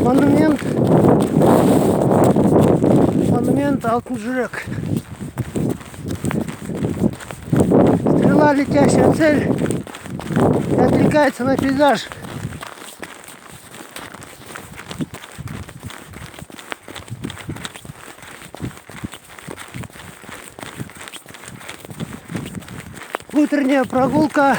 Монумент Алтын Жүрек. Стрела, летящая цель, и отвлекается на пейзаж. Утренняя прогулка